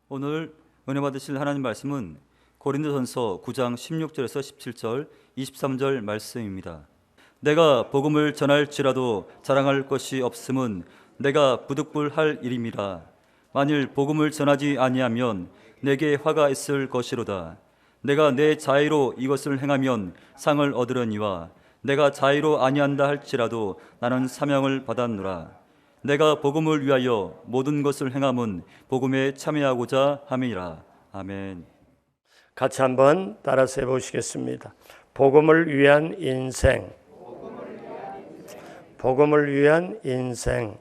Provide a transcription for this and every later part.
오늘 은혜 받으실 하나님 말씀은 고린도전서 9장 16절에서 17절, 23절 말씀입니다. 내가 복음을 전할지라도 자랑할 것이 없음은 내가 부득불할 일임이라. 만일 복음을 전하지 아니하면 내게 화가 있을 것이로다. 내가 내 자의로 이것을 행하면 상을 얻으려니와 내가 자의로 아니한다 할지라도 나는 사명을 받았노라. 내가 복음을 위하여 모든 것을 행함은 복음에 참여하고자 함이라. 아멘. 같이 한번 따라서 해보시겠습니다. 복음을 위한 인생. 복음을 위한 인생.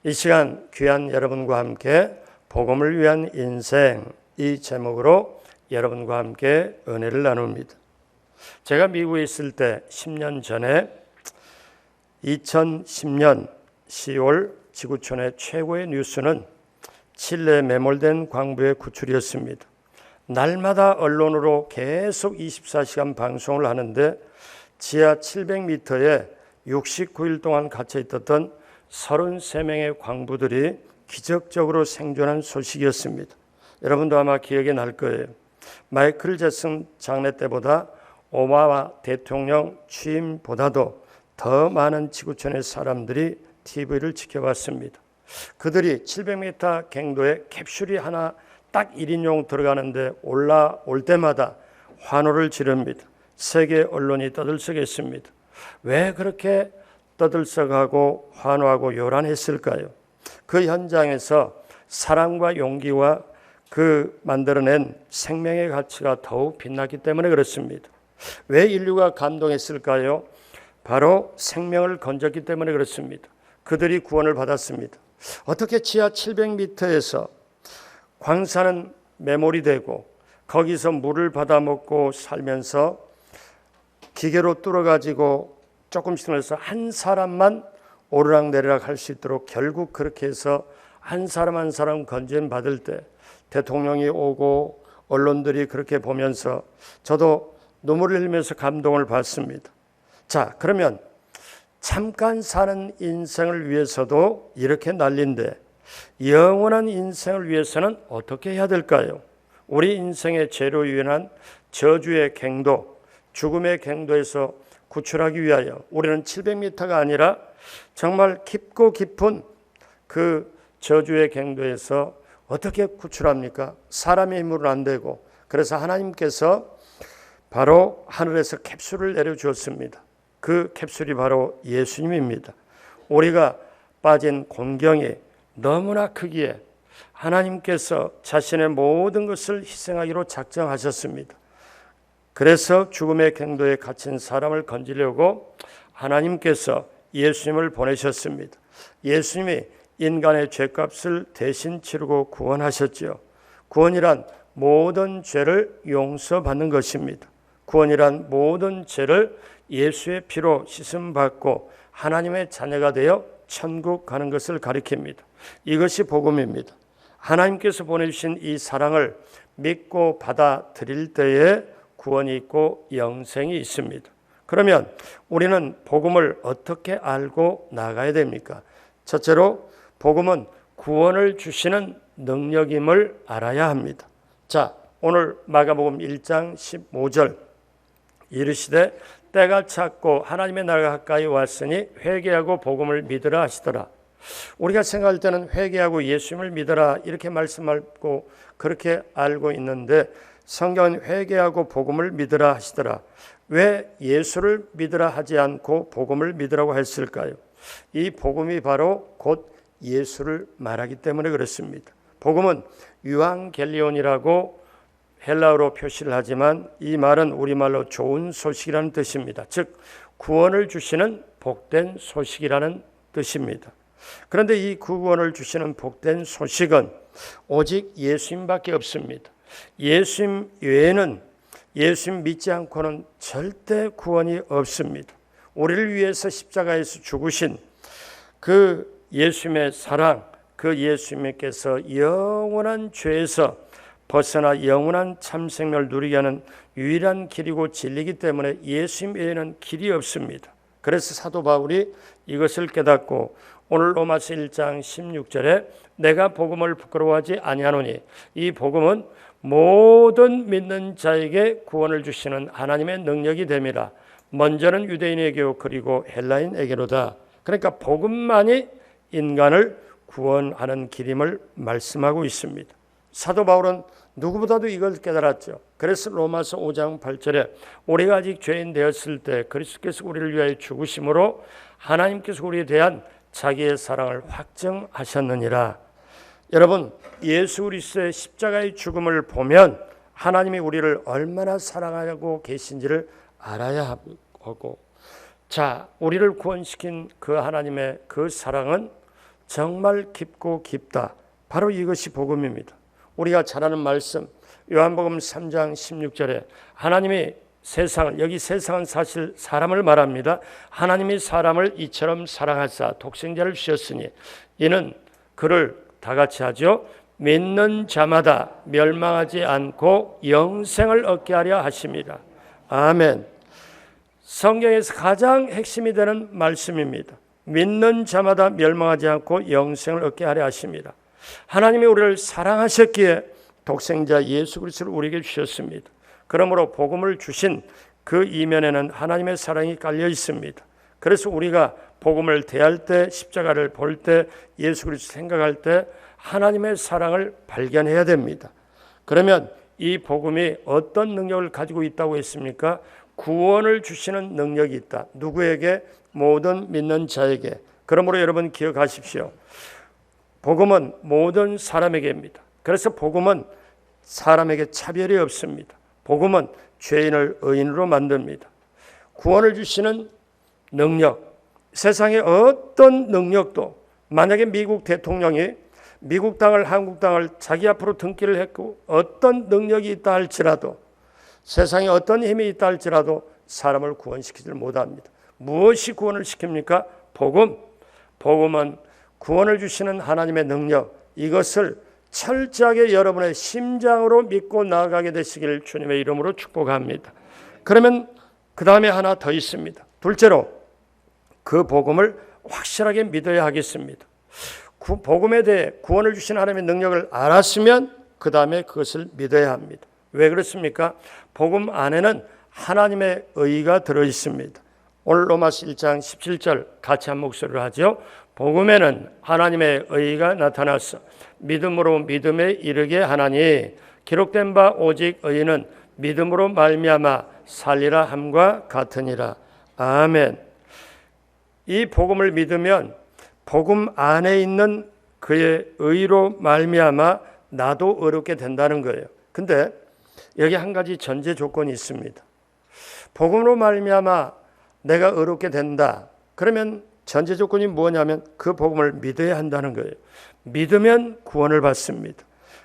이 시간 귀한 여러분과 함께 복음을 위한 인생, 이 제목으로 여러분과 함께 은혜를 나눕니다. 제가 미국에 있을 때 10년 전에 2010년 10월 지구촌의 최고의 뉴스는 칠레에 매몰된 광부의 구출이었습니다. 날마다 언론으로 계속 24시간 방송을 하는데 지하 700m에 69일 동안 갇혀 있었던 33명의 광부들이 기적적으로 생존한 소식이었습니다. 여러분도 아마 기억이 날 거예요. 마이클 잭슨 장례 때보다 오바마 대통령 취임보다도 더 많은 지구촌의 사람들이 TV를 지켜봤습니다. 그들이 700m 갱도에 캡슐이 하나 딱 1인용 들어가는데 올라올 때마다 환호를 지릅니다. 세계 언론이 떠들썩했습니다. 왜 그렇게 떠들썩하고 환호하고 요란했을까요? 그 현장에서 사랑과 용기와 그 만들어낸 생명의 가치가 더욱 빛났기 때문에 그렇습니다. 왜 인류가 감동했을까요? 바로 생명을 건졌기 때문에 그렇습니다. 그들이 구원을 받았습니다. 어떻게 지하 700m에서 광산은 매몰이 되고 거기서 물을 받아먹고 살면서 기계로 뚫어가지고 조금씩 해서 한 사람만 오르락내리락 할 수 있도록 결국 그렇게 해서 한 사람 한 사람 건진 받을 때 대통령이 오고 언론들이 그렇게 보면서 저도 눈물을 흘리면서 감동을 받습니다. 자, 그러면 잠깐 사는 인생을 위해서도 이렇게 난리인데 영원한 인생을 위해서는 어떻게 해야 될까요? 우리 인생의 죄로 유연한 저주의 갱도, 죽음의 갱도에서 구출하기 위하여 우리는 700m가 아니라 정말 깊고 깊은 그 저주의 갱도에서 어떻게 구출합니까? 사람의 힘으로는 안 되고, 그래서 하나님께서 바로 하늘에서 캡슐을 내려주었습니다. 그 캡슐이 바로 예수님입니다. 우리가 빠진 곤경이 너무나 크기에 하나님께서 자신의 모든 것을 희생하기로 작정하셨습니다. 그래서 죽음의 갱도에 갇힌 사람을 건지려고 하나님께서 예수님을 보내셨습니다. 예수님이 인간의 죄값을 대신 치르고 구원하셨죠. 구원이란 모든 죄를 용서받는 것입니다. 구원이란 모든 죄를 예수의 피로 씻음받고 하나님의 자녀가 되어 천국 가는 것을 가리킵니다. 이것이 복음입니다. 하나님께서 보내주신 이 사랑을 믿고 받아들일 때에 구원이 있고 영생이 있습니다. 그러면 우리는 복음을 어떻게 알고 나가야 됩니까? 첫째로 복음은 구원을 주시는 능력임을 알아야 합니다. 자, 오늘 마가복음 1장 15절 이르시되 때가 찼고 하나님의 나라가 가까이 왔으니 회개하고 복음을 믿으라 하시더라. 우리가 생각할 때는 회개하고 예수님을 믿어라 이렇게 말씀하고 그렇게 알고 있는데 성경은 회개하고 복음을 믿으라 하시더라. 왜 예수를 믿으라 하지 않고 복음을 믿으라고 했을까요? 이 복음이 바로 곧 예수를 말하기 때문에 그렇습니다. 복음은 유앙겔리온이라고 헬라어로 표시를 하지만 이 말은 우리말로 좋은 소식이라는 뜻입니다. 즉 구원을 주시는 복된 소식이라는 뜻입니다. 그런데 이 구원을 주시는 복된 소식은 오직 예수님밖에 없습니다. 예수님 외에는 예수님 믿지 않고는 절대 구원이 없습니다. 우리를 위해서 십자가에서 죽으신 그 예수님의 사랑, 그 예수님께서 영원한 죄에서 벗어나 영원한 참생명을 누리게 하는 유일한 길이고 진리이기 때문에 예수님 외에는 길이 없습니다. 그래서 사도 바울이 이것을 깨닫고 오늘 로마서 1장 16절에 내가 복음을 부끄러워하지 아니하노니 이 복음은 모든 믿는 자에게 구원을 주시는 하나님의 능력이 됨이라. 먼저는 유대인에게요 그리고 헬라인에게로다. 그러니까 복음만이 인간을 구원하는 길임을 말씀하고 있습니다. 사도 바울은 누구보다도 이걸 깨달았죠. 그래서 로마서 5장 8절에 우리가 아직 죄인 되었을 때 그리스도께서 우리를 위하여 죽으심으로 하나님께서 우리에 대한 자기의 사랑을 확증하셨느니라. 여러분, 예수 그리스도의 십자가의 죽음을 보면 하나님이 우리를 얼마나 사랑하고 계신지를 알아야 하고, 자, 우리를 구원시킨 그 하나님의 그 사랑은 정말 깊고 깊다. 바로 이것이 복음입니다. 우리가 잘 아는 말씀 요한복음 3장 16절에 하나님이 세상을, 여기 세상은 사실 사람을 말합니다. 하나님이 사람을 이처럼 사랑하사 독생자를 주셨으니 이는 그를 다 같이 하죠. 믿는 자마다 멸망하지 않고 영생을 얻게 하려 하십니다. 아멘. 성경에서 가장 핵심이 되는 말씀입니다. 믿는 자마다 멸망하지 않고 영생을 얻게 하려 하십니다. 하나님이 우리를 사랑하셨기에 독생자 예수 그리스도를 우리에게 주셨습니다. 그러므로 복음을 주신 그 이면에는 하나님의 사랑이 깔려 있습니다. 그래서 우리가 복음을 대할 때, 십자가를 볼 때, 예수 그리스도 생각할 때 하나님의 사랑을 발견해야 됩니다. 그러면 이 복음이 어떤 능력을 가지고 있다고 했습니까? 구원을 주시는 능력이 있다. 누구에게? 모든 믿는 자에게. 그러므로 여러분 기억하십시오. 복음은 모든 사람에게입니다. 그래서 복음은 사람에게 차별이 없습니다. 복음은 죄인을 의인으로 만듭니다. 구원을 주시는 능력, 세상의 어떤 능력도 만약에 미국 대통령이 미국 땅을 한국 땅을 자기 앞으로 등기를 했고 어떤 능력이 있다 할지라도 세상에 어떤 힘이 있다 할지라도 사람을 구원시키지 못합니다. 무엇이 구원을 시킵니까? 복음. 복음은 구원을 주시는 하나님의 능력, 이것을 철저하게 여러분의 심장으로 믿고 나아가게 되시길 주님의 이름으로 축복합니다. 그러면 그 다음에 하나 더 있습니다. 둘째로 그 복음을 확실하게 믿어야 하겠습니다. 복음에 대해 구원을 주신 하나님의 능력을 알았으면 그 다음에 그것을 믿어야 합니다. 왜 그렇습니까? 복음 안에는 하나님의 의가 들어있습니다. 오늘 로마서 1장 17절 같이 한 목소리로 하죠. 복음에는 하나님의 의가 나타났어 믿음으로 믿음에 이르게 하나니 기록된 바 오직 의인은 믿음으로 말미암아 살리라 함과 같으니라. 아멘. 이 복음을 믿으면 복음 안에 있는 그의 의로 말미암아 나도 의롭게 된다는 거예요. 근데 여기 한 가지 전제 조건이 있습니다. 복음으로 말미암아 내가 의롭게 된다. 그러면 전제 조건이 뭐냐면 그 복음을 믿어야 한다는 거예요. 믿으면 구원을 받습니다.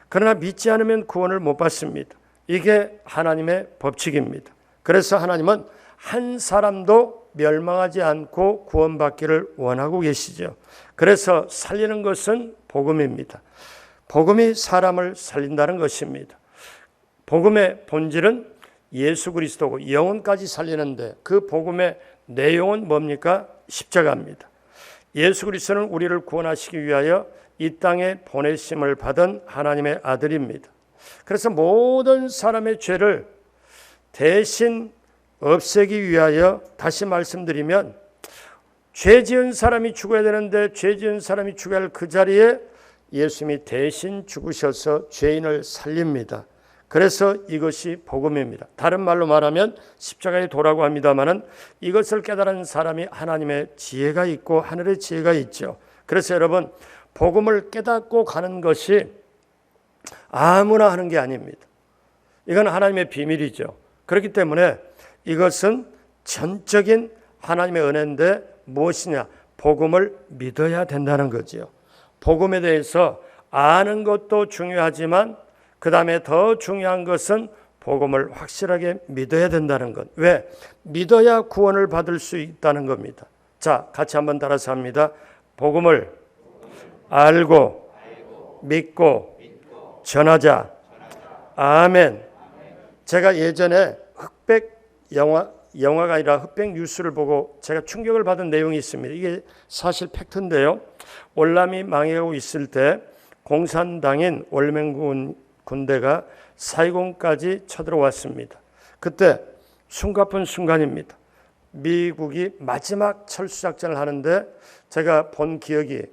그러나 믿지 않으면 구원을 못 받습니다. 이게 하나님의 법칙입니다. 그래서 하나님은 한 사람도 멸망하지 않고 구원받기를 원하고 계시죠. 그래서 살리는 것은 복음입니다. 복음이 사람을 살린다는 것입니다. 복음의 본질은 예수 그리스도고 영혼까지 살리는데 그 복음의 내용은 뭡니까? 십자가입니다. 예수 그리스도는 우리를 구원하시기 위하여 이 땅에 보내심을 받은 하나님의 아들입니다. 그래서 모든 사람의 죄를 대신 없애기 위하여 다시 말씀드리면 죄 지은 사람이 죽어야 되는데 죄 지은 사람이 죽어야 할 그 자리에 예수님이 대신 죽으셔서 죄인을 살립니다. 그래서 이것이 복음입니다. 다른 말로 말하면 십자가의 도라고 합니다마는 이것을 깨달은 사람이 하나님의 지혜가 있고 하늘의 지혜가 있죠. 그래서 여러분 복음을 깨닫고 가는 것이 아무나 하는 게 아닙니다. 이건 하나님의 비밀이죠. 그렇기 때문에 이것은 전적인 하나님의 은혜인데 무엇이냐? 복음을 믿어야 된다는 거죠. 복음에 대해서 아는 것도 중요하지만 그 다음에 더 중요한 것은 복음을 확실하게 믿어야 된다는 것. 왜? 믿어야 구원을 받을 수 있다는 겁니다. 자, 같이 한번 따라서 합니다. 복음을 알고 믿고 전하자. 아멘. 제가 예전에 흑백 영화 영화가 아니라 흑백 뉴스를 보고 제가 충격을 받은 내용이 있습니다. 이게 사실 팩트인데요. 월남이 망해가고 있을 때 공산당인 월맹군 군대가 사이공까지 쳐들어왔습니다. 그때 숨가쁜 순간입니다. 미국이 마지막 철수작전을 하는데 제가 본 기억이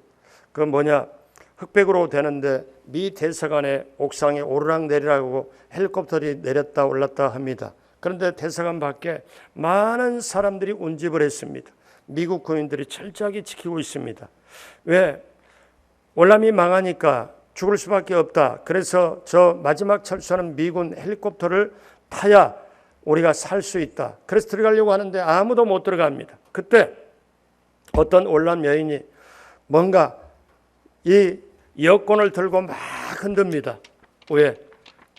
흑백으로 되는데 미 대사관의 옥상에 오르락내리락하고 헬리콥터들이 내렸다 올랐다 합니다. 그런데 대사관 밖에 많은 사람들이 운집을 했습니다. 미국 군인들이 철저하게 지키고 있습니다. 왜? 월남이 망하니까 죽을 수밖에 없다. 그래서 저 마지막 철수하는 미군 헬리콥터를 타야 우리가 살 수 있다. 그래서 들어가려고 하는데 아무도 못 들어갑니다. 그때 어떤 월남 여인이 뭔가 이 여권을 들고 막 흔듭니다. 왜?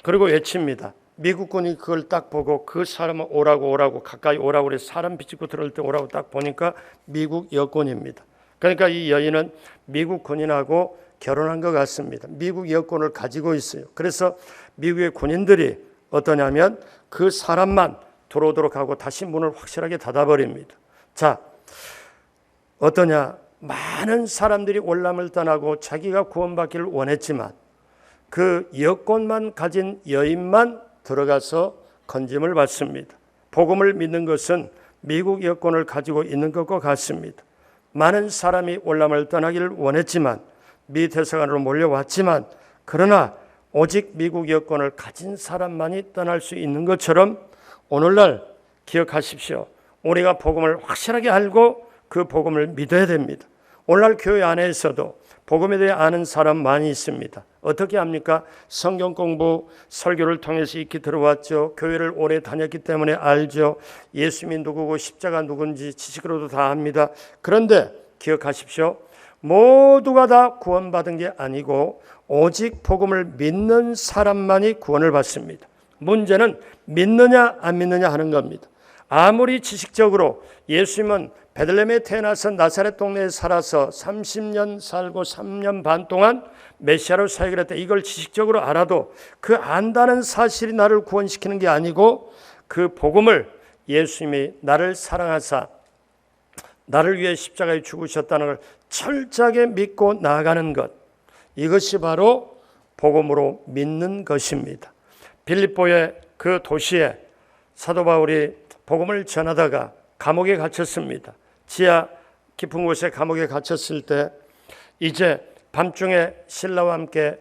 그리고 외칩니다. 미국군이 그걸 딱 보고 그 사람은 오라고 가까이 오라고 그래서 사람 비집고 들어올 때 오라고 딱 보니까 미국 여권입니다. 그러니까 이 여인은 미국 군인하고 결혼한 것 같습니다. 미국 여권을 가지고 있어요. 그래서 미국의 군인들이 어떠냐면 그 사람만 들어오도록 하고 다시 문을 확실하게 닫아버립니다. 자, 어떠냐? 많은 사람들이 월남을 떠나고 자기가 구원받기를 원했지만 그 여권만 가진 여인만 들어가서 건짐을 받습니다. 복음을 믿는 것은 미국 여권을 가지고 있는 것과 같습니다. 많은 사람이 월남을 떠나기를 원했지만 미 대사관으로 몰려왔지만 그러나 오직 미국 여권을 가진 사람만이 떠날 수 있는 것처럼 오늘날 기억하십시오. 우리가 복음을 확실하게 알고 그 복음을 믿어야 됩니다. 오늘날 교회 안에서도 복음에 대해 아는 사람 많이 있습니다. 어떻게 합니까? 성경 공부, 설교를 통해서 익히 들어왔죠. 교회를 오래 다녔기 때문에 알죠. 예수님이 누구고 십자가 누군지 지식으로도 다 압니다. 그런데 기억하십시오. 모두가 다 구원받은 게 아니고 오직 복음을 믿는 사람만이 구원을 받습니다. 문제는 믿느냐 안 믿느냐 하는 겁니다. 아무리 지식적으로 예수님은 베들레헴에 태어나서 나사렛 동네에 살아서 30년 살고 3년 반 동안 메시아로 사역을 했다. 이걸 지식적으로 알아도 그 안다는 사실이 나를 구원시키는 게 아니고 그 복음을 예수님이 나를 사랑하사 나를 위해 십자가에 죽으셨다는 걸 철저하게 믿고 나아가는 것, 이것이 바로 복음으로 믿는 것입니다. 빌립보의 그 도시에 사도 바울이 복음을 전하다가 감옥에 갇혔습니다. 지하 깊은 곳에 감옥에 갇혔을 때 이제 밤중에 신라와 함께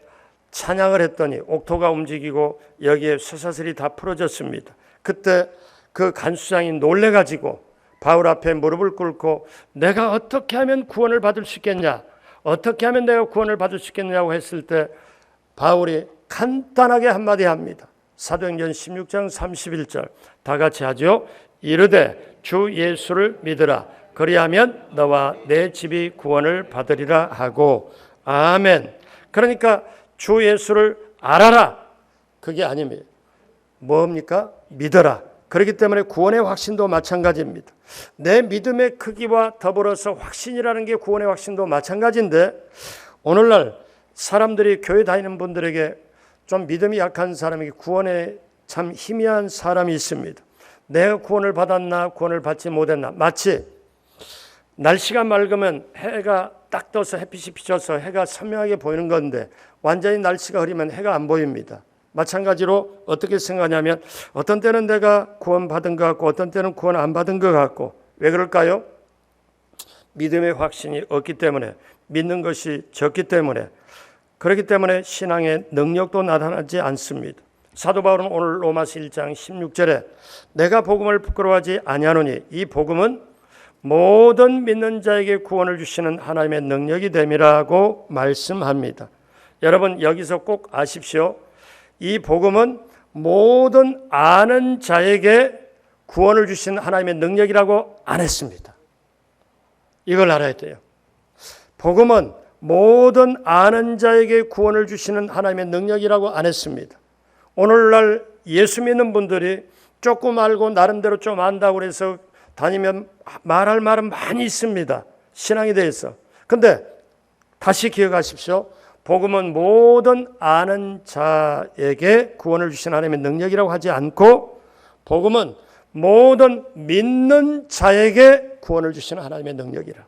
찬양을 했더니 옥토가 움직이고 여기에 쇠사슬이 다 풀어졌습니다. 그때 그 간수장이 놀래가지고 바울 앞에 무릎을 꿇고 내가 어떻게 하면 구원을 받을 수 있겠냐? 어떻게 하면 내가 구원을 받을 수 있겠냐고 했을 때 바울이 간단하게 한마디 합니다. 사도행전 16장 31절 다 같이 하죠. 이르되 주 예수를 믿으라. 그리하면 너와 내 집이 구원을 받으리라 하고 아멘. 그러니까 주 예수를 알아라. 그게 아닙니다. 뭡니까? 믿어라. 그렇기 때문에 구원의 확신도 마찬가지입니다. 내 믿음의 크기와 더불어서 확신이라는 게 구원의 확신도 마찬가지인데 오늘날 사람들이 교회 다니는 분들에게 좀 믿음이 약한 사람에게 구원에 참 희미한 사람이 있습니다. 내가 구원을 받았나 구원을 받지 못했나. 마치 날씨가 맑으면 해가 딱 떠서 햇빛이 비쳐서 해가 선명하게 보이는 건데 완전히 날씨가 흐리면 해가 안 보입니다. 마찬가지로 어떻게 생각하냐면 어떤 때는 내가 구원받은 것 같고 어떤 때는 구원 안 받은 것 같고 왜 그럴까요? 믿음의 확신이 없기 때문에 믿는 것이 적기 때문에 그렇기 때문에 신앙의 능력도 나타나지 않습니다. 사도 바울은 오늘 로마서 1장 16절에 내가 복음을 부끄러워하지 아니하노니 이 복음은 모든 믿는 자에게 구원을 주시는 하나님의 능력이 됨이라고 말씀합니다. 여러분 여기서 꼭 아십시오. 이 복음은 모든 아는 자에게 구원을 주시는 하나님의 능력이라고 안 했습니다. 이걸 알아야 돼요. 복음은 모든 아는 자에게 구원을 주시는 하나님의 능력이라고 안 했습니다. 오늘날 예수 믿는 분들이 조금 알고 나름대로 좀 안다고 해서 다니면 말할 말은 많이 있습니다. 신앙에 대해서. 그런데 다시 기억하십시오. 복음은 모든 아는 자에게 구원을 주신 하나님의 능력이라고 하지 않고 복음은 모든 믿는 자에게 구원을 주시는 하나님의 능력이라.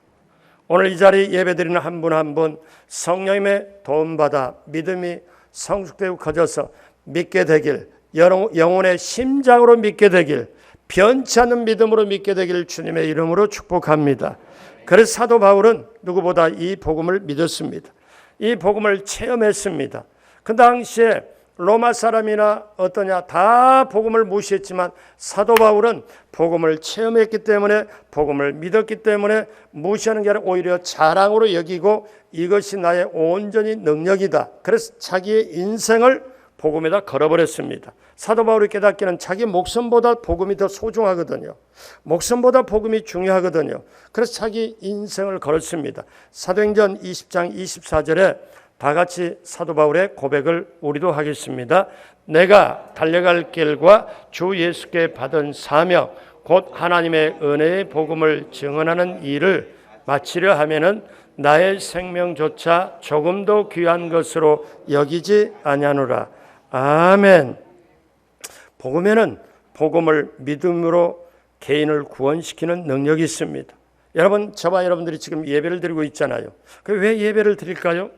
오늘 이 자리 예배드리는 한 분 한 분 성령님의 도움받아 믿음이 성숙되고 커져서 믿게 되길, 영혼의 심장으로 믿게 되길, 변치 않는 믿음으로 믿게 되길 주님의 이름으로 축복합니다. 그래서 사도 바울은 누구보다 이 복음을 믿었습니다. 이 복음을 체험했습니다. 그 당시에 로마 사람이나 어떠냐 다 복음을 무시했지만 사도 바울은 복음을 체험했기 때문에, 복음을 믿었기 때문에 무시하는 게 아니라 오히려 자랑으로 여기고 이것이 나의 온전히 능력이다. 그래서 자기의 인생을 복음에다 걸어버렸습니다. 사도 바울이 깨닫기는 자기 목숨보다 복음이 더 소중하거든요. 목숨보다 복음이 중요하거든요. 그래서 자기 인생을 걸었습니다. 사도행전 20장 24절에 다 같이 사도 바울의 고백을 우리도 하겠습니다. 내가 달려갈 길과 주 예수께 받은 사명 곧 하나님의 은혜의 복음을 증언하는 일을 마치려 하면은 나의 생명조차 조금도 귀한 것으로 여기지 아니하노라. 아멘. 복음에는 복음을 믿음으로 개인을 구원시키는 능력이 있습니다. 여러분, 저와 여러분들이 지금 예배를 드리고 있잖아요. 왜 예배를 드릴까요?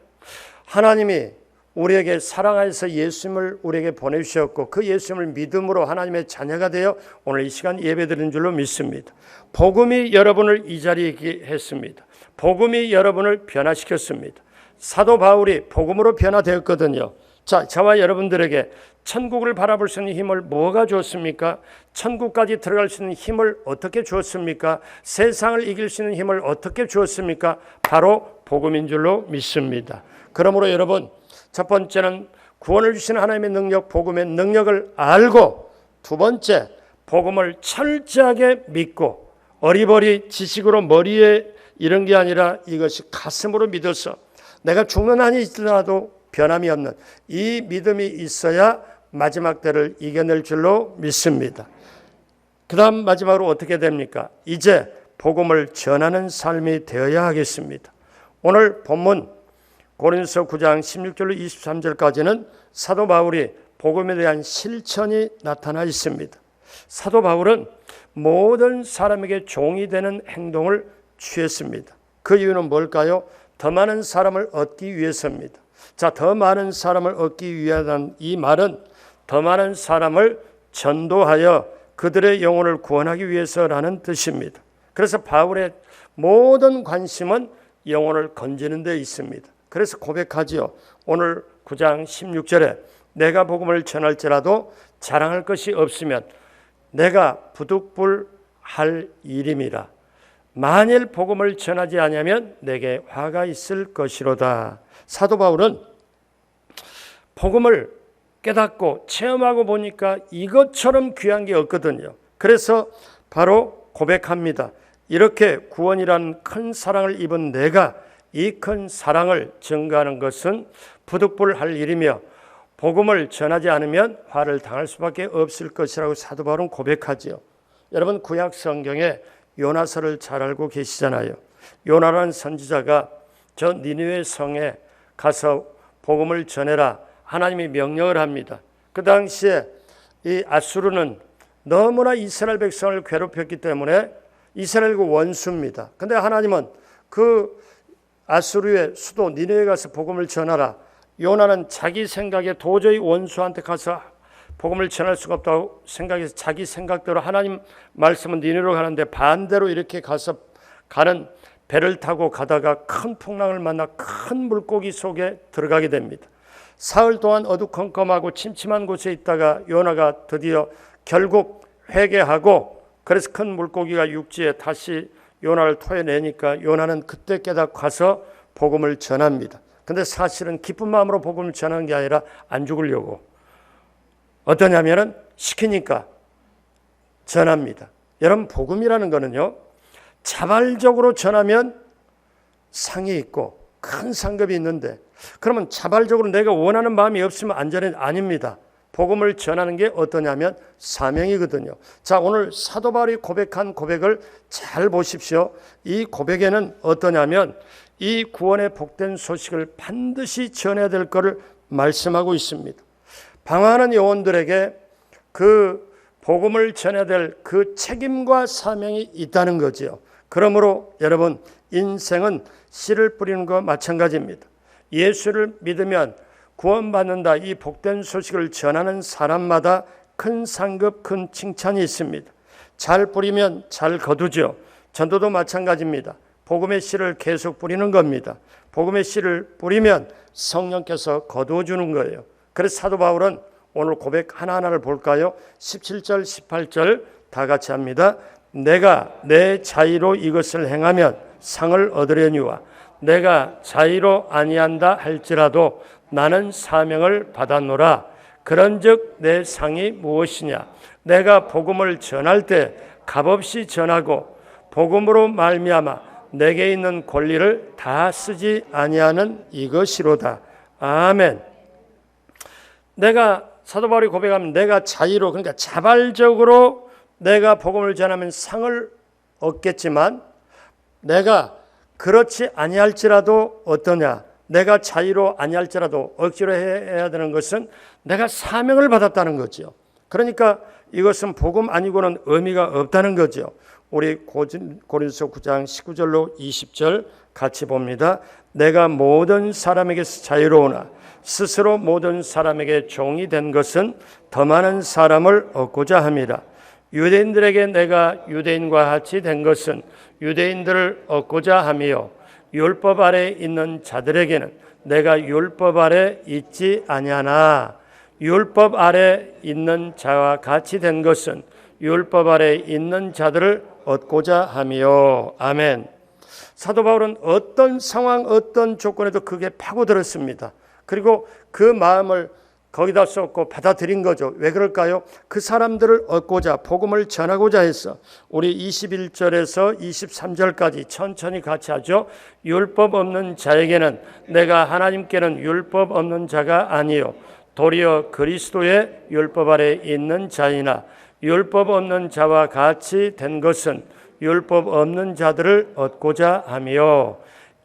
하나님이 우리에게 사랑하여서 예수님을 우리에게 보내주셨고 그 예수님을 믿음으로 하나님의 자녀가 되어 오늘 이 시간 예배드리는 줄로 믿습니다. 복음이 여러분을 이 자리에 있게 했습니다. 복음이 여러분을 변화시켰습니다. 사도 바울이 복음으로 변화되었거든요. 자, 저와 여러분들에게 천국을 바라볼 수 있는 힘을 뭐가 주었습니까? 천국까지 들어갈 수 있는 힘을 어떻게 주었습니까? 세상을 이길 수 있는 힘을 어떻게 주었습니까? 바로 복음인 줄로 믿습니다. 그러므로 여러분, 첫 번째는 구원을 주시는 하나님의 능력, 복음의 능력을 알고, 두 번째, 복음을 철저하게 믿고 어리버리 지식으로 머리에 이런 게 아니라 이것이 가슴으로 믿어서 내가 죽는 한이 있더라도 변함이 없는 이 믿음이 있어야 마지막 때를 이겨낼 줄로 믿습니다. 그 다음 마지막으로 어떻게 됩니까? 이제 복음을 전하는 삶이 되어야 하겠습니다. 오늘 본문 고린도서 9장 16절로 23절까지는 사도 바울이 복음에 대한 실천이 나타나 있습니다. 사도 바울은 모든 사람에게 종이 되는 행동을 취했습니다. 그 이유는 뭘까요? 더 많은 사람을 얻기 위해서입니다. 자, 더 많은 사람을 얻기 위하다는 이 말은 더 많은 사람을 전도하여 그들의 영혼을 구원하기 위해서라는 뜻입니다. 그래서 바울의 모든 관심은 영혼을 건지는 데 있습니다. 그래서 고백하지요. 오늘 9장 16절에 내가 복음을 전할지라도 자랑할 것이 없으면 내가 부득불할 일임이라. 만일 복음을 전하지 아니하면 내게 화가 있을 것이로다. 사도 바울은 복음을 깨닫고 체험하고 보니까 이것처럼 귀한 게 없거든요. 그래서 바로 고백합니다. 이렇게 구원이라는 큰 사랑을 입은 내가 이 큰 사랑을 증거하는 것은 부득불할 일이며 복음을 전하지 않으면 화를 당할 수밖에 없을 것이라고 사도 바울은 고백하지요. 여러분, 구약 성경에 요나서를 잘 알고 계시잖아요. 요나라는 선지자가 저 니느웨 성에 가서 복음을 전해라 하나님이 명령을 합니다. 그 당시에 이 아수르는 너무나 이스라엘 백성을 괴롭혔기 때문에 이스라엘과 원수입니다. 그런데 하나님은 그 아수르의 수도 니느웨에 가서 복음을 전하라. 요나는 자기 생각에 도저히 원수한테 가서 복음을 전할 수가 없다고 생각해서 자기 생각대로 하나님 말씀은 니느웨로 가는데 반대로 이렇게 가서 가는 배를 타고 가다가 큰 풍랑을 만나 큰 물고기 속에 들어가게 됩니다. 사흘 동안 어두컴컴하고 침침한 곳에 있다가 요나가 드디어 결국 회개하고 그래서 큰 물고기가 육지에 다시 요나를 토해내니까 요나는 그때 깨닫고 가서 복음을 전합니다. 근데 사실은 기쁜 마음으로 복음을 전하는 게 아니라 안 죽으려고 어떠냐면은 시키니까 전합니다. 여러분, 복음이라는 거는요, 자발적으로 전하면 상이 있고 큰 상급이 있는데 그러면 자발적으로 내가 원하는 마음이 없으면 안전은 아닙니다. 복음을 전하는 게 어떠냐면 사명이거든요. 자, 오늘 사도 바울이 고백한 고백을 잘 보십시오. 이 고백에는 어떠냐면 이 구원의 복된 소식을 반드시 전해야 될 것을 말씀하고 있습니다. 방황하는 영혼들에게 그 복음을 전해야 될 그 책임과 사명이 있다는 거지요. 그러므로 여러분, 인생은 씨를 뿌리는 것과 마찬가지입니다. 예수를 믿으면 구원받는다, 이 복된 소식을 전하는 사람마다 큰 상급, 큰 칭찬이 있습니다. 잘 뿌리면 잘 거두죠. 전도도 마찬가지입니다. 복음의 씨를 계속 뿌리는 겁니다. 복음의 씨를 뿌리면 성령께서 거두어 주는 거예요. 그래서 사도 바울은 오늘 고백 하나하나를 볼까요? 17절, 18절 다 같이 합니다. 내가 내 자의로 이것을 행하면 상을 얻으려니와 내가 자의로 아니한다 할지라도 나는 사명을 받았노라. 그런즉 내 상이 무엇이냐? 내가 복음을 전할 때 값없이 전하고 복음으로 말미암아 내게 있는 권리를 다 쓰지 아니하는 이것이로다. 아멘. 내가 사도 바울이 고백하면 내가 자의로, 그러니까 자발적으로 내가 복음을 전하면 상을 얻겠지만 내가 그렇지 아니할지라도 어떠냐? 내가 자의로 아니할지라도 억지로 해야 되는 것은 내가 사명을 받았다는 거죠. 그러니까 이것은 복음 아니고는 의미가 없다는 거죠. 우리 고린도서 9장 19절로 20절 같이 봅니다. 내가 모든 사람에게서 자유로우나 스스로 모든 사람에게 종이 된 것은 더 많은 사람을 얻고자 함이라. 유대인들에게 내가 유대인과 같이 된 것은 유대인들을 얻고자 함이요 율법 아래 있는 자들에게는 내가 율법 아래 있지 아니하나 율법 아래 있는 자와 같이 된 것은 율법 아래 있는 자들을 얻고자 함이요. 아멘. 사도 바울은 어떤 상황, 어떤 조건에도 그게 파고들었습니다. 그리고 그 마음을 거기다 쏟고 받아들인 거죠. 왜 그럴까요? 그 사람들을 얻고자, 복음을 전하고자 했어. 우리 21절에서 23절까지 천천히 같이 하죠. 율법 없는 자에게는 내가 하나님께는 율법 없는 자가 아니요 도리어 그리스도의 율법 아래 있는 자이나 율법 없는 자와 같이 된 것은 율법 없는 자들을 얻고자 하며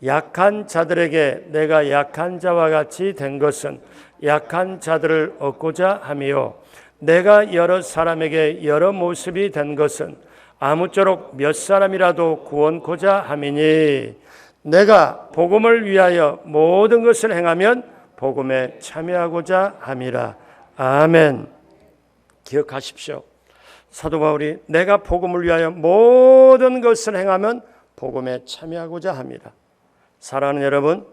약한 자들에게 내가 약한 자와 같이 된 것은 약한 자들을 얻고자 하며 내가 여러 사람에게 여러 모습이 된 것은 아무쪼록 몇 사람이라도 구원코자 함이니 내가 복음을 위하여 모든 것을 행하면 복음에 참여하고자 함이라. 아멘. 기억하십시오. 사도 바울이 내가 복음을 위하여 모든 것을 행하면 복음에 참여하고자 합니다. 사랑하는 여러분,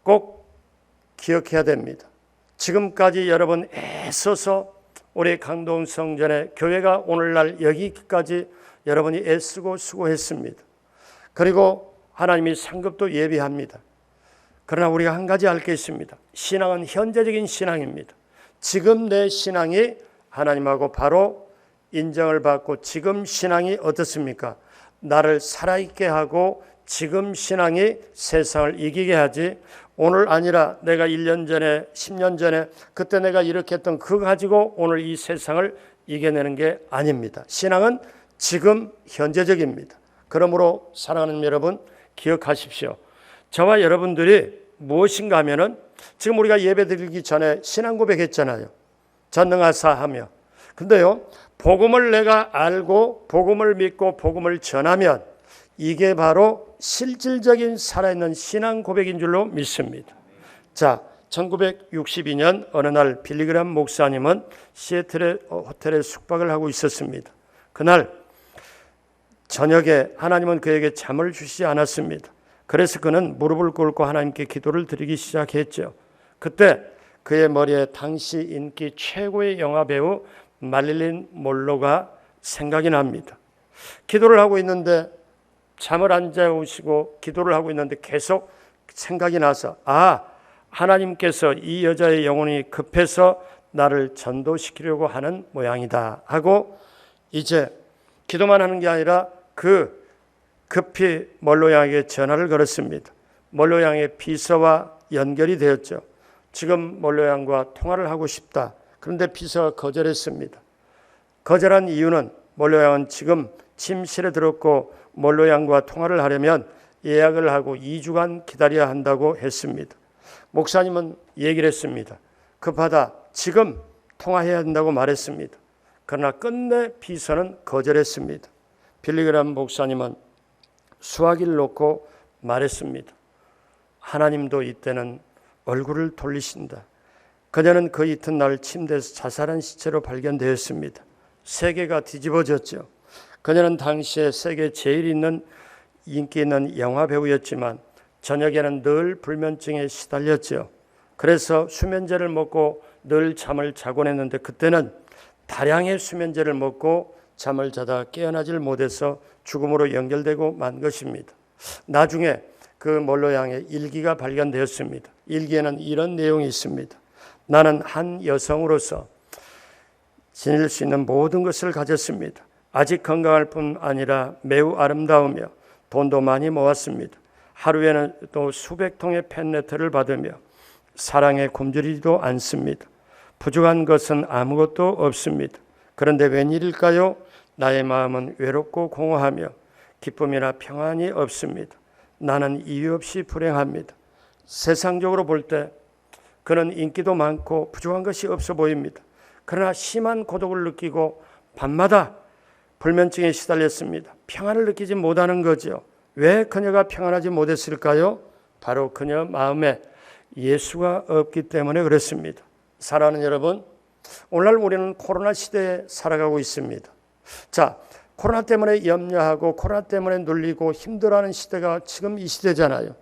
꼭 기억해야 됩니다. 지금까지 여러분 애써서 우리 강동 성전의 교회가 오늘날 여기까지 여러분이 애쓰고 수고했습니다. 그리고 하나님이 상급도 예비합니다. 그러나 우리가 한 가지 알 게 있습니다. 신앙은 현재적인 신앙입니다. 지금 내 신앙이 하나님하고 바로 인정을 받고 지금 신앙이 어떻습니까? 나를 살아있게 하고 지금 신앙이 세상을 이기게 하지 오늘 아니라 내가 1년 전에 10년 전에 그때 내가 이렇게 했던 그거 가지고 오늘 이 세상을 이겨내는 게 아닙니다. 신앙은 지금 현재적입니다. 그러므로 사랑하는 여러분 기억하십시오. 저와 여러분들이 무엇인가 하면은 지금 우리가 예배 드리기 전에 신앙 고백했잖아요. 전능하사 하며. 근데요, 복음을 내가 알고 복음을 믿고 복음을 전하면 이게 바로 실질적인 살아있는 신앙 고백인 줄로 믿습니다. 자, 1962년 어느 날 빌리그람 목사님은 시애틀의 호텔에 숙박을 하고 있었습니다. 그날 저녁에 하나님은 그에게 잠을 주시지 않았습니다. 그래서 그는 무릎을 꿇고 하나님께 기도를 드리기 시작했죠. 그때 그의 머리에 당시 인기 최고의 영화배우 마릴린 몰로가 생각이 납니다. 기도를 하고 있는데 잠을 안 자우시고 기도를 하고 있는데 계속 생각이 나서 하나님께서 이 여자의 영혼이 급해서 나를 전도시키려고 하는 모양이다 하고 이제 기도만 하는 게 아니라 급히 몰로 양에게 전화를 걸었습니다. 몰로 양의 비서와 연결이 되었죠. 지금 몰로 양과 통화를 하고 싶다. 그런데 비서가 거절했습니다. 거절한 이유는 몰로 양은 지금 침실에 들었고 몰로 양과 통화를 하려면 예약을 하고 2주간 기다려야 한다고 했습니다. 목사님은 얘기를 했습니다. 급하다. 지금 통화해야 한다고 말했습니다. 그러나 끝내 비서는 거절했습니다. 빌리그람 목사님은 수화기를 놓고 말했습니다. 하나님도 이때는 얼굴을 돌리신다. 그녀는 그 이튿날 침대에서 자살한 시체로 발견되었습니다. 세계가 뒤집어졌죠. 그녀는 당시에 세계 제일 인기 있는 영화 배우였지만 저녁에는 늘 불면증에 시달렸죠. 그래서 수면제를 먹고 늘 잠을 자곤 했는데 그때는 다량의 수면제를 먹고 잠을 자다 깨어나질 못해서 죽음으로 연결되고 만 것입니다. 나중에 그 몰로양의 일기가 발견되었습니다. 일기에는 이런 내용이 있습니다. 나는 한 여성으로서 지닐 수 있는 모든 것을 가졌습니다. 아직 건강할 뿐 아니라 매우 아름다우며 돈도 많이 모았습니다. 하루에는 또 수백 통의 팬레터를 받으며 사랑에 굶주리지도 않습니다. 부족한 것은 아무것도 없습니다. 그런데 웬일일까요? 나의 마음은 외롭고 공허하며 기쁨이나 평안이 없습니다. 나는 이유 없이 불행합니다. 세상적으로 볼 때 그는 인기도 많고 부족한 것이 없어 보입니다. 그러나 심한 고독을 느끼고 밤마다 불면증에 시달렸습니다. 평안을 느끼지 못하는 거죠. 왜 그녀가 평안하지 못했을까요? 바로 그녀 마음에 예수가 없기 때문에 그렇습니다. 사랑하는 여러분, 오늘날 우리는 코로나 시대에 살아가고 있습니다. 자, 코로나 때문에 염려하고 코로나 때문에 눌리고 힘들어하는 시대가 지금 이 시대잖아요.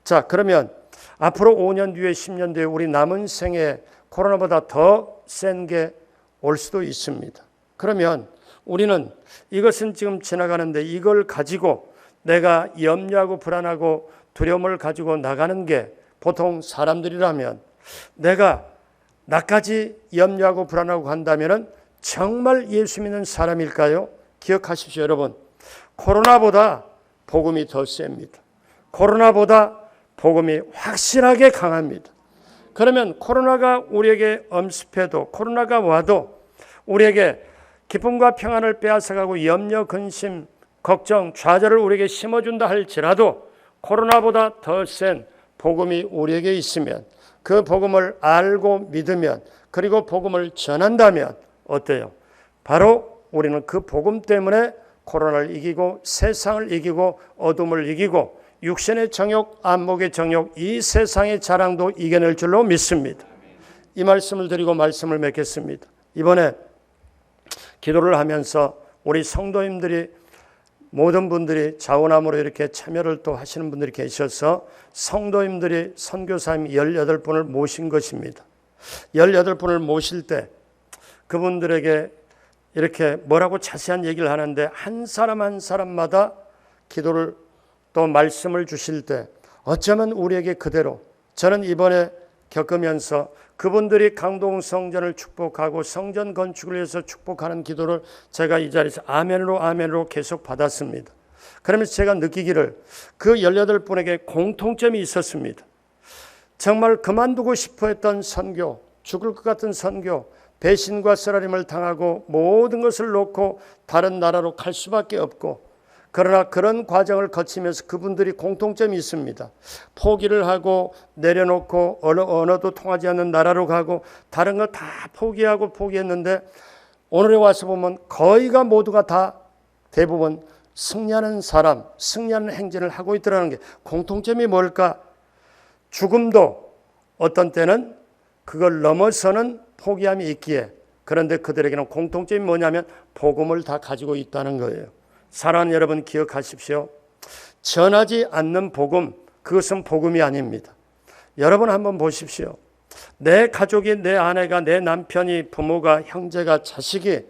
자, 그러면 앞으로 5년 뒤에 10년 뒤에 우리 남은 생에 코로나보다 더 센 게 올 수도 있습니다. 그러면 우리는 이것은 지금 지나가는데 이걸 가지고 내가 염려하고 불안하고 두려움을 가지고 나가는 게 보통 사람들이라면 내가 나까지 염려하고 불안하고 한다면 정말 예수 믿는 사람일까요? 기억하십시오, 여러분. 코로나보다 복음이 더 셉니다. 코로나보다 복음이 확실하게 강합니다. 그러면 코로나가 우리에게 엄습해도 코로나가 와도 우리에게 기쁨과 평안을 빼앗아가고 염려, 근심, 걱정, 좌절을 우리에게 심어준다 할지라도 코로나보다 더 센 복음이 우리에게 있으면 그 복음을 알고 믿으면 그리고 복음을 전한다면 어때요? 바로 우리는 그 복음 때문에 코로나를 이기고 세상을 이기고 어둠을 이기고 육신의 정욕, 안목의 정욕, 이 세상의 자랑도 이겨낼 줄로 믿습니다. 이 말씀을 드리고 말씀을 맺겠습니다. 이번에 기도를 하면서 우리 성도님들이 모든 분들이 자원함으로 이렇게 참여를 또 하시는 분들이 계셔서 성도님들이 선교사님 18분을 모신 것입니다. 18분을 모실 때 그분들에게 이렇게 뭐라고 자세한 얘기를 하는데 한 사람 한 사람마다 기도를 또 말씀을 주실 때 어쩌면 우리에게 그대로 저는 이번에 겪으면서 그분들이 강동 성전을 축복하고 성전 건축을 위해서 축복하는 기도를 제가 이 자리에서 아멘으로 계속 받았습니다. 그러면서 제가 느끼기를 그 18분에게 공통점이 있었습니다. 정말 그만두고 싶어 했던 선교, 죽을 것 같은 선교, 배신과 쓰라림을 당하고 모든 것을 놓고 다른 나라로 갈 수밖에 없고 그러나 그런 과정을 거치면서 그분들이 공통점이 있습니다. 포기를 하고 내려놓고 언어도 통하지 않는 나라로 가고 다른 거 다 포기했는데 오늘에 와서 보면 거의가 모두가 다 대부분 승리하는 사람, 승리하는 행진을 하고 있더라는 게 공통점이 뭘까? 죽음도 어떤 때는 그걸 넘어서는 포기함이 있기에 그런데 그들에게는 공통점이 뭐냐면 복음을 다 가지고 있다는 거예요. 사랑하는 여러분 기억하십시오. 전하지 않는 복음, 그것은 복음이 아닙니다. 여러분 한번 보십시오. 내 가족이, 내 아내가, 내 남편이, 부모가, 형제가, 자식이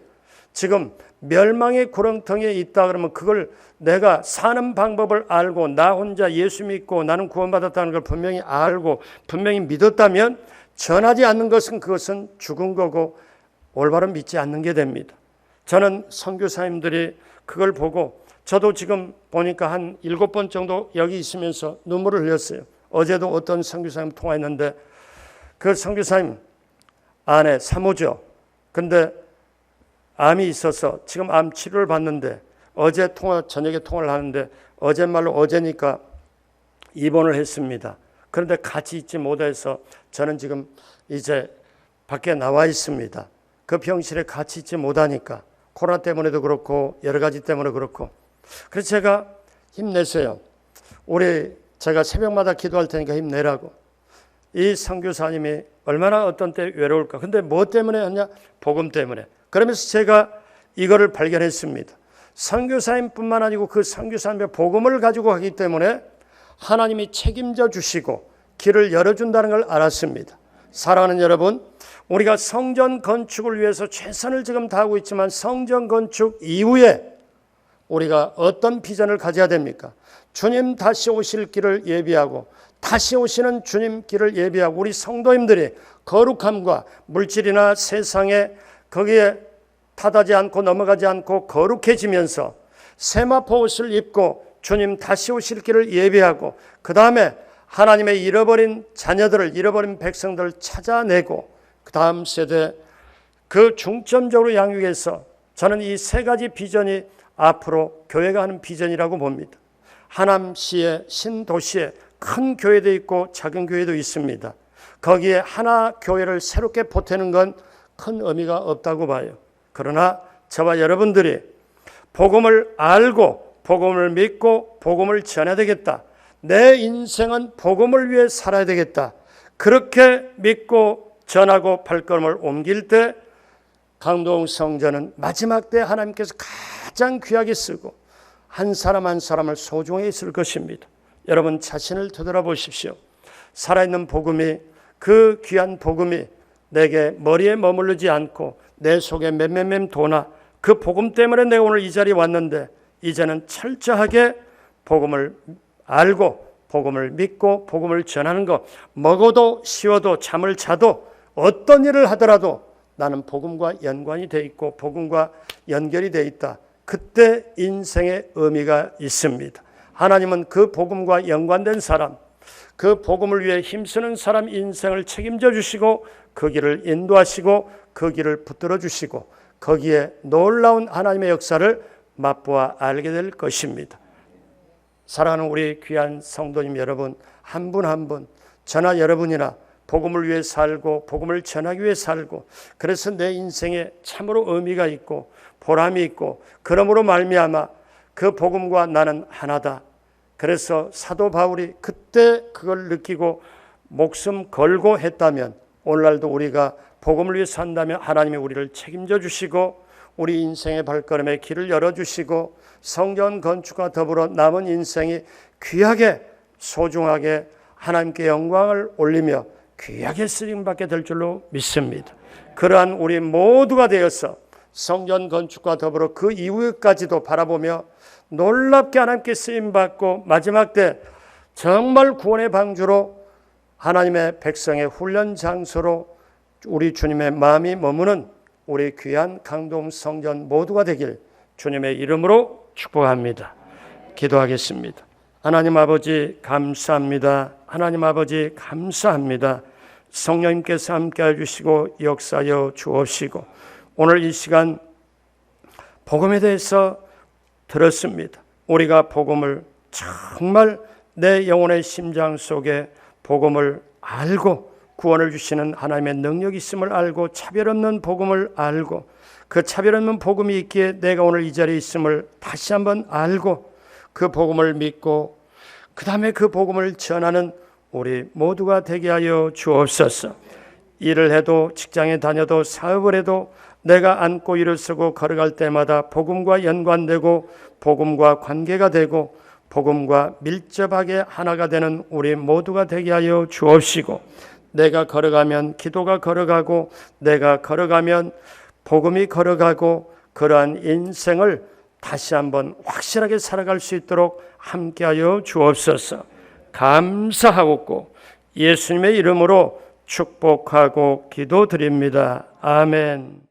지금 멸망의 구렁텅이에 있다 그러면 그걸 내가 사는 방법을 알고 나 혼자 예수 믿고 나는 구원받았다는 걸 분명히 알고 분명히 믿었다면 전하지 않는 것은 그것은 죽은 거고 올바로 믿지 않는 게 됩니다. 저는 선교사님들이 그걸 보고 저도 지금 보니까 한 7번 정도 여기 있으면서 눈물을 흘렸어요. 어제도 어떤 선교사님 통화했는데 그 선교사님 아내 사모죠. 근데 암이 있어서 지금 암 치료를 받는데 어제 저녁에 통화를 하는데 어제 말로 어제니까 입원을 했습니다. 그런데 같이 있지 못해서 저는 지금 이제 밖에 나와 있습니다. 그 병실에 같이 있지 못하니까 코로나 때문에도 그렇고 여러 가지 때문에 그렇고 그래서 제가 힘내세요. 제가 새벽마다 기도할 테니까 힘내라고. 이 선교사님이 얼마나 어떤 때 외로울까. 근데 뭐 때문에 하냐? 복음 때문에. 그러면서 제가 이거를 발견했습니다. 선교사님뿐만 아니고 그 선교사님의 복음을 가지고 하기 때문에 하나님이 책임져 주시고 길을 열어준다는 걸 알았습니다. 사랑하는 여러분, 우리가 성전 건축을 위해서 최선을 지금 다하고 있지만 성전 건축 이후에 우리가 어떤 비전을 가져야 됩니까? 주님 다시 오실 길을 예비하고 다시 오시는 주님 길을 예비하고 우리 성도님들이 거룩함과 물질이나 세상에 거기에 타다지 않고 넘어가지 않고 거룩해지면서 세마포 옷을 입고 주님 다시 오실 길을 예비하고 그 다음에 하나님의 잃어버린 자녀들을 잃어버린 백성들을 찾아내고 그 다음 세대 그 중점적으로 양육해서 저는 이 세 가지 비전이 앞으로 교회가 하는 비전이라고 봅니다. 하남시에 신도시에 큰 교회도 있고 작은 교회도 있습니다. 거기에 하나 교회를 새롭게 보태는 건 큰 의미가 없다고 봐요. 그러나 저와 여러분들이 복음을 알고 복음을 믿고 복음을 전해야 되겠다. 내 인생은 복음을 위해 살아야 되겠다. 그렇게 믿고 전하고 발걸음을 옮길 때 강동 성전은 마지막 때 하나님께서 가장 귀하게 쓰고 한 사람 한 사람을 소중히 쓸 것입니다. 여러분 자신을 되돌아보십시오. 살아있는 복음이 그 귀한 복음이 내게 머리에 머무르지 않고 내 속에 맴맴맴 도나 그 복음 때문에 내가 오늘 이 자리에 왔는데 이제는 철저하게 복음을 알고 복음을 믿고 복음을 전하는 것 먹어도 쉬어도 잠을 자도 어떤 일을 하더라도 나는 복음과 연관이 돼 있고 복음과 연결이 돼 있다. 그때 인생의 의미가 있습니다. 하나님은 그 복음과 연관된 사람, 그 복음을 위해 힘쓰는 사람 인생을 책임져 주시고 그 길을 인도하시고 그 길을 붙들어 주시고 거기에 놀라운 하나님의 역사를 맛보아 알게 될 것입니다. 사랑하는 우리 귀한 성도님 여러분, 한 분 한 분, 저나 여러분이나 복음을 위해 살고 복음을 전하기 위해 살고 그래서 내 인생에 참으로 의미가 있고 보람이 있고 그러므로 말미암아 그 복음과 나는 하나다. 그래서 사도 바울이 그때 그걸 느끼고 목숨 걸고 했다면 오늘날도 우리가 복음을 위해 산다면 하나님이 우리를 책임져 주시고 우리 인생의 발걸음에 길을 열어주시고 성전 건축과 더불어 남은 인생이 귀하게 소중하게 하나님께 영광을 올리며 귀하게 쓰임받게 될 줄로 믿습니다. 그러한 우리 모두가 되어서 성전 건축과 더불어 그 이후까지도 바라보며 놀랍게 하나님께 쓰임받고 마지막 때 정말 구원의 방주로 하나님의 백성의 훈련 장소로 우리 주님의 마음이 머무는 우리 귀한 강동 성전 모두가 되길 주님의 이름으로 축복합니다. 기도하겠습니다. 하나님 아버지 감사합니다. 하나님 아버지 감사합니다. 성령님께서 함께해 주시고 역사여 주옵시고 오늘 이 시간 복음에 대해서 들었습니다. 우리가 복음을 정말 내 영혼의 심장 속에 복음을 알고 구원을 주시는 하나님의 능력이 있음을 알고 차별 없는 복음을 알고 그 차별 없는 복음이 있기에 내가 오늘 이 자리에 있음을 다시 한번 알고 그 복음을 믿고 그 다음에 그 복음을 전하는 우리 모두가 되게 하여 주옵소서. 일을 해도 직장에 다녀도 사업을 해도 내가 앉고 일어서고 걸어갈 때마다 복음과 연관되고 복음과 관계가 되고 복음과 밀접하게 하나가 되는 우리 모두가 되게 하여 주옵시고 내가 걸어가면 기도가 걸어가고 내가 걸어가면 복음이 걸어가고 그러한 인생을 다시 한번 확실하게 살아갈 수 있도록 함께하여 주옵소서. 감사하고 예수님의 이름으로 축복하고 기도드립니다. 아멘.